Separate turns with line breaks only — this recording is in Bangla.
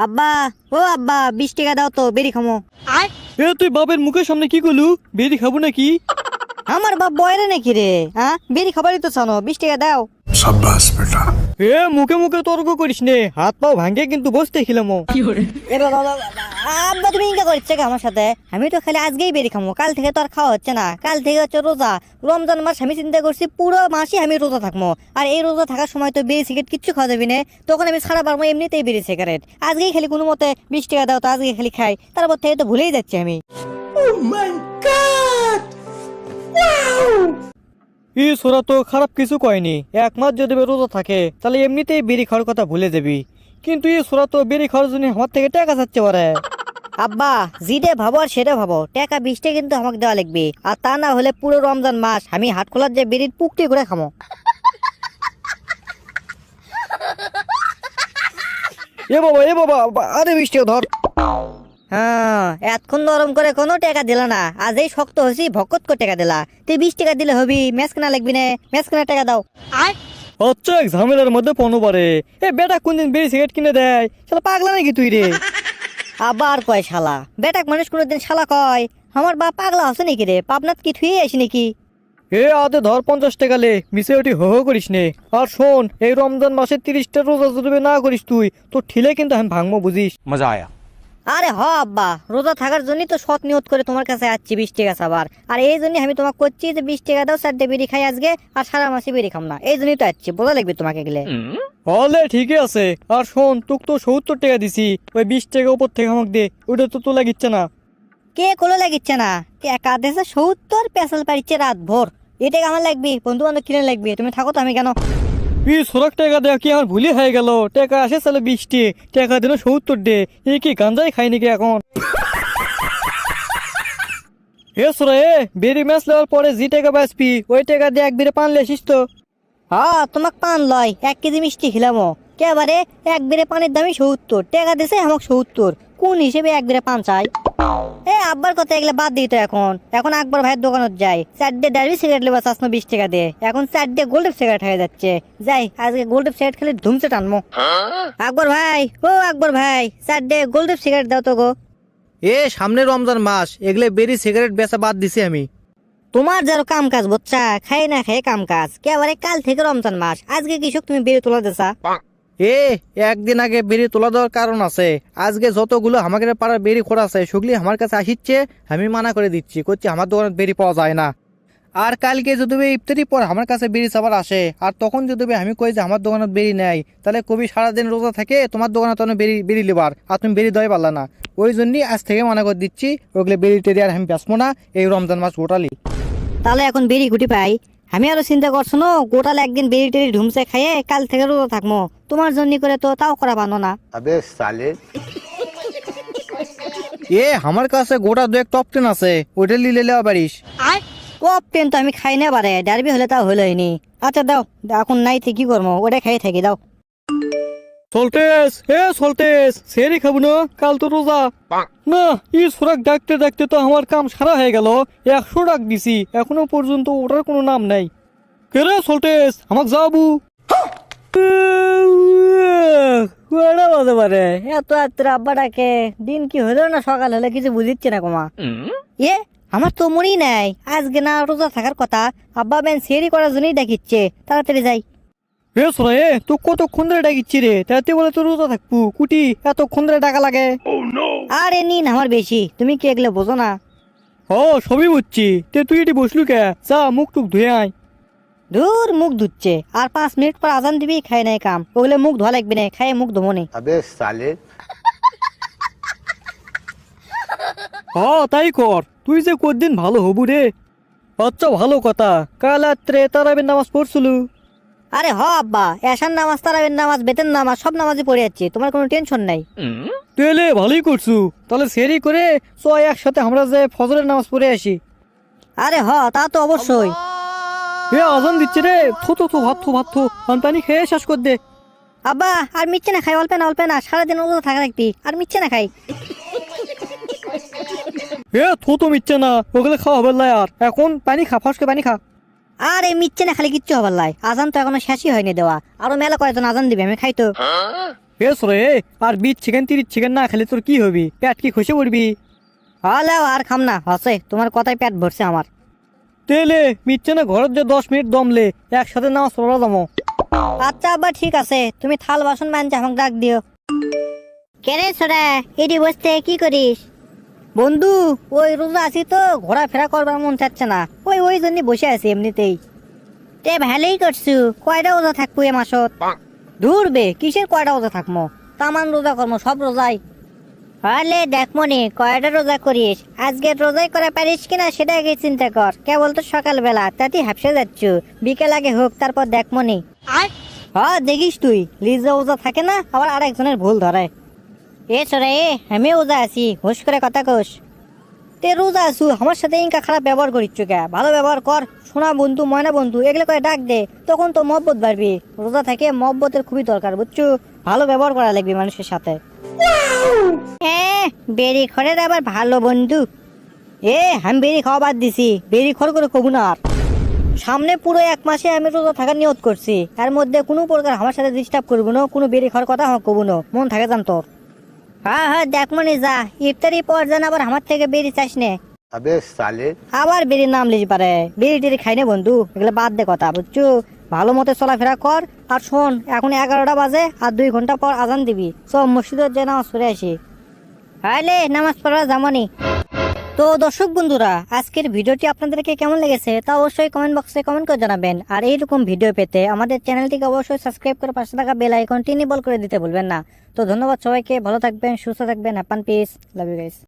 আব্বা, ও আব্বা, 20 টাকা দাও তো, বেরি খামো।
এ তুই বাপের মুখের সামনে কি করলু? বেরি খাবো নাকি?
আমার বাপ বয়রে নাকি রে? হ্যাঁ, বেরি খাবারই তো চানো, 20 টাকা দাও।
शाबाश बेटा।
এ মুখে মুখে তর্ক করিস নে, হাত পাও ভাঙ্গে কিন্তু বসতে খিলামো।
এ বাবা বাবা, আব্বা তুমি ইনকা করছে কি আমার সাথে? আমি তো খালি আজকেই বেরি খামো, কাল থেকে তো আর খাওয়া হচ্ছে না। কাল থেকে হচ্ছে রোজা, রমজান মাস। আমি চিন্তা করছি পুরো মাসই আমি রোজা থাকবো। আর এই রোজা থাকার সময় তো বিড়ি সিগারেট কিচ্ছু খাওয়া যাবে না, তখন আমি ছাড়া পারবো এমনিতেই বিড়ি সিগারেট। আজকেই খালি কোনো মতে 20 টাকা দাও তো, আজকে খালি খাই, তারপর থেকে তো ভুলেই যাচ্ছি আমি।
ই সোরা তো খারাপ কিছু কয়নি, 1 মাস যদি রোজা থাকে তাহলে এমনিতেই বেরি খাওয়ার কথা ভুলে যাবি। কিন্তু ই সোরা তো বেরি খাওয়ার জন্য আমার থেকে টাকা চাচ্ছে পারে।
আব্বা, যেটা ভাবো আর সেটা ভাবো, টাকা 20 কিন্তু আমাকে দেওয়া লাগবে। আর তা না হলে পুরো রমজান মাস আমি হাট খোলার যে বেরির পুকটি করে খামো।
এ বাবা, আরে 20 টাকা ধর।
হ্যাঁ, এতক্ষণ নরম করে কোনো টাকা দিলা না, আজ এই শক্ত হয়েছি ভকত করে টাকা দিলা। তুই 20 টাকা দিলে হবি, ম্যাচ কেনা লাগবি না, ম্যাচ কেনার টাকা দাও।
আচ্ছা, এক ঝামেলার মধ্যে পনো পারে। এ বেটা কোনদিন বেরি সিগারেট কিনে দেয়? শালা পাগলা নাকি তুই রে?
আবার কয় শালা? বেটাক মানুষ কোনোদিন শালা কয়? আমার বাপ পাগলা আছে নাকি রে? পাবনাত কি থুয়ে আসি নাকি?
এ আদে ধর 50 টাকা লে, মিশে ওটি হো হো করিস নে। আর শোন, এই রমজান মাসে 30টা রোজা যদি না করিস তুই, তোর ঠিলে কিন্তু আমি ভাঙবো, বুঝিস?
मजा आया।
আরে হ আব্বা, রোজা থাকার জন্যই তো সৎ নিয়ত করে তোমার কাছে আসছি 20 টাকা চাবার। আর এই জন্য আমি তোমাকে করছি যে 20 টাকা দাও, 4টে বিড়ি খাই আজকে, আর সারা মাসে বিড়ি খাম না। এই জন্যই তো আসছি, বোঝা লাগবে তোমাকে গেলে।
হলে ঠিকই আছে। আর শোন, তোকে তো 70 টাকা দিছি, ওই 20 টাকা উপর থেকে আমাকে দে, ওটা তো তোলা গিচ্ছে না।
কে কোলে লাগিচ্ছে না? টাকা দেশে 70, পেশাল পাড়িচ্ছে রাত ভোর। এই টাকা আমার লাগবে, বন্ধু বান্ধব কিনে লাগবে, তুমি থাকো তো আমি কেন?
ই সোরাক টাকা দেয়া কি আমার ভুলি হয়ে গেল? টাকা আসে চালে 20 টাকা দিল 70 দে। এ কি গাঞ্জাই খাই নাকি এখন? এ সোরা, এ বেরি ম্যাচ লেওয়ার পরে যে টাকা বাঁচবি ওই টাকা দিয়ে এক বেরে পান লেসিস তো।
হ্যাঁ, তোমাক পান লয়, 1 কেজি মিষ্টি খিলামো। কেবারে এক বেড়ে পানের দামই 70 টাকা দিছে আমাকে 70। কোন হিসেবে এক বেড়ে পান চাই? এ আব্বার কথা এগুলো বাদ দিই তো। এখন আকবর ভাইয়ের দোকানত যাই, 4টে ডার্বি সিগারেট লেবা চাষনো 20 টাকা দিয়ে। এখন 4টে গোল্ডেপ সিগারেট হয়ে যাচ্ছে। যাই আজকে গোল্ডেপ সিগারেট খেলে ধুমসে টানবো। আকবর ভাই, ও আকবর ভাই, 4টে গোল্ডেপ সিগারেট দাও তো গো।
এ সামনে রমজান মাস, এগুলো বেরি সিগারেট বেচা বাদ দিছি আমি।
তোমার যারো কাম কাজ বচ্চা, খাই না খাই কাম কাজ। কেবারে কাল থেকে রমজান মাস, আজকে কৃষক তুমি বেরিয়ে তোলা দেছা?
এ একদিন আগে বেরি তোলা দেওয়ার কারণ আছে। আজকে যতগুলো আমাদের পাড়ার বেরি খোড়া আছে সেগুলি আমার কাছে আসিচ্ছে, আমি মানা করে দিচ্ছি, করছি আমার দোকানে বেরি পাওয়া যায় না। আর কালকে যদি ইফতারি পর আমার কাছে বেরি চাবার আসে, আর তখন যদি আমি কই যে আমার দোকানে বেরি নেয়, তাহলে কবি সারাদিন রোজা থাকে, তোমার দোকানে তো বেরি লিবার, আর তুমি বেরি দই পারলা না। ওই জন্যই আজ থেকে মানা করে দিচ্ছি, ওগুলো বেরি টেরি আর আমি বেচবো না এই রমজান মাস গোটালি।
তাহলে এখন বেরি গুটি পাই। আমি আরো চিন্তা করছো না, গোটাল একদিন বেরি টেরি ঢুমসে খাইয়ে কাল থেকে রোজা থাকবো। তোমার জন্য করে তো তাও করা বানো না।
अबे साले।
এ আমার কাছে গোটা 2 টপ 10 আছে, ওইটা লিলে লেওয়া পারিস।
টপ 10 তো আমি খাই না পারে, ডারবি হলে তাও হলোইনি। আচ্ছা দাও, এখন নাই তো কি করবো, ওটা খাইয়ে থাকি, দাও।
সল্টেস সেরি খাবো না, কাল তো রোজা। না, ই সোরাক ডাকতে ডাকতে তো আমার কাম সারা হয়ে গেল। 100 ডাক দিছি, এখনো পর্যন্ত ওটার কোনো নাম নাই। কে রে সল্টেস, আমাকে যাবু?
ওটা বলতে পারে, এত রাত্রে আব্বা ডাকে। দিন কি হলো না সকাল হলে কিছু বুঝিচ্ছে না কমা। এ আমার তো মনেই নাই আজকে না রোজা থাকার কথা। আব্বা বেন সেরি করার জন্যই ডাকিচ্ছে, তাড়াতাড়ি যাই।
এ সোরা, এ তুই কতক্ষণ ধরে ডাকিচ্ছি রে? তাতে বলে তোর রোজা থাকবো, কুটি এতক্ষণ ধরে ডাকা লাগে?
আরে নিন আমার বেশি, তুমি কি এগুলো বোঝো না?
ও সবই বুঝছি, তুই এটি বসলু কে? যা মুখ টুক ধুয়ে আয়।
দূর, মুখ ধুচ্ছে, আর 5 মিনিট পর আজান দিবি, খাই নাই কাম। ওগুলো মুখ ধোয়া লাগবে না, খাই মুখ ধোবো নে।
अबे साले।
তাই কর, তুই যে কদিন ভালো হবু রে। আচ্ছা ভালো কথা, কাল রাত্রে তারাবির নামাজ পড়ছিলু?
আরে হ আব্বা, এশার নামাজ, তারাবির নামাজ, বেতের নামাজ, সব নামাজই পড়ে যাচ্ছি, তোমার কোনো টেনশন নাই।
তেলে ভালোই করছু, তাহলে সেরি করে একসাথে আমরা যে ফজরের নামাজ পড়ে আসি।
আরে হ, তা তো অবশ্যই।
এ আজান দিচ্ছে রে, থো ভাত পানি খেয়ে শেষ কর দে।
আব্বা আর মিচ্ছে না খাই, অল্পে না, সারাদিন ওগুলো থাকা রাখবি, আর মিচ্ছে না খাই।
এ থো মিচ্ছে না, ওগুলো খাওয়া হবে না। আর এখন পানি খা, ফসকে পানি খা।
আর এই মিচ্ছে না খালি কিচ্ছু হবার লাই, আজান তো এখনো শেষই হয়নি দেওয়া, আরো মেলা কয়েকজন আজান দিবে, আমি খাই তো।
বেশ রে, আর 20 চিকেন 30 চিকেন না খেলে তোর কি হবি? পেট কি খুশি পড়বি?
হালাও আর খাম না, আছে তোমার কথাই পেট ভরছে আমার।
তেলে মিচ্ছে না, ঘরের যে 10 মিনিট দমলে একসাথে নামাজ পড়া যাবো।
আচ্ছা আব্বা ঠিক আছে, তুমি থাল বাসন মানছে আমাকে ডাক দিও। কেরে ছোড়া, এটি বসতে কি করিস? বন্ধু, ওই রোজা আছি তো ঘোরাফেরা করবার মন চাচ্ছে না, ওই জন্য বসে আছি এমনিতেই। তে ভালোই করছু, কয়টা রোজা থাকবো এ মাসত? দূর বে, কিসের কয়টা রোজা থাকবো, তামান রোজা করবো, সব রোজাই। হলে দেখ মনে কয়টা রোজা করিস, আজকের রোজাই করা পারিস কিনা সেটা আগে চিন্তা কর। কেবল তো সকালবেলা তাতেই হাফসে যাচ্ছ, বিকেল আগে হোক তারপর দেখ মনে। হ্যাঁ দেখিস তুই, লিজা ওজা থাকে না, আবার আরেকজনের ভুল ধরে। এ সরে আমি ওজা আছি, হুশ করে কথা কোস। তে রোজা আছু, আমার সাথে ইনকা খারাপ ব্যবহার করিস কে? ভালো ব্যবহার কর। শোনা বন্ধু, ময়না বন্ধু এগুলো করে ডাক দে, তখন তো মহব্বত বাড়বি। রোজা থেকে মহব্বতের খুবই দরকার, বুঝছো? ভালো ব্যবহার করা লাগবে মানুষের সাথে। হ্যাঁ, বেরি খরের আবার ভালো বন্ধু। আমি বেরি খাওয়া বাদ দিছি, বেরি খর করে কবু না আর। সামনে পুরো 1 মাসে আমি রোজা থাকার নিয়ত করছি, এর মধ্যে কোনো প্রকার আমার সাথে ডিস্টার্ব করবো না, কোনো বেরি খাওয়ার কথা আমার কবু না, মন থাকে জান তোর। হ্যাঁ দেখ মনে যা, ইফতারি পর যেন আবার আমার থেকে বেরি চাস নে।
अबे साले।
আবার বেরির নাম লিজি পারে, বেরি টেরি খাই নে বন্ধু, এগুলো বাদ দে কথা, বুঝছো? ভালো মতো চলাফেরা কর। আর শোন, এখন 11টা বাজে, আর 2 ঘন্টা পর আজান দিবি, সব মসজিদের যে নামাজ পড়ে আসি। হাইলে নামাজ পড়া যামনি। তো দর্শক বন্ধুরা, আজকের ভিডিওটি আপনাদেরকে কেমন লেগেছে তা অবশ্যই কমেন্ট বক্সে কমেন্ট করে জানাবেন। আর এইরকম ভিডিও পেতে আমাদের চ্যানেলটিকে অবশ্যই সাবস্ক্রাইব করে পাশে থাকা বেল আইকনটি নিবল করে দিতে ভুলবেন না। তো ধন্যবাদ সবাইকে, ভালো থাকবেন, সুস্থ থাকবেন, happy peace, love you guys.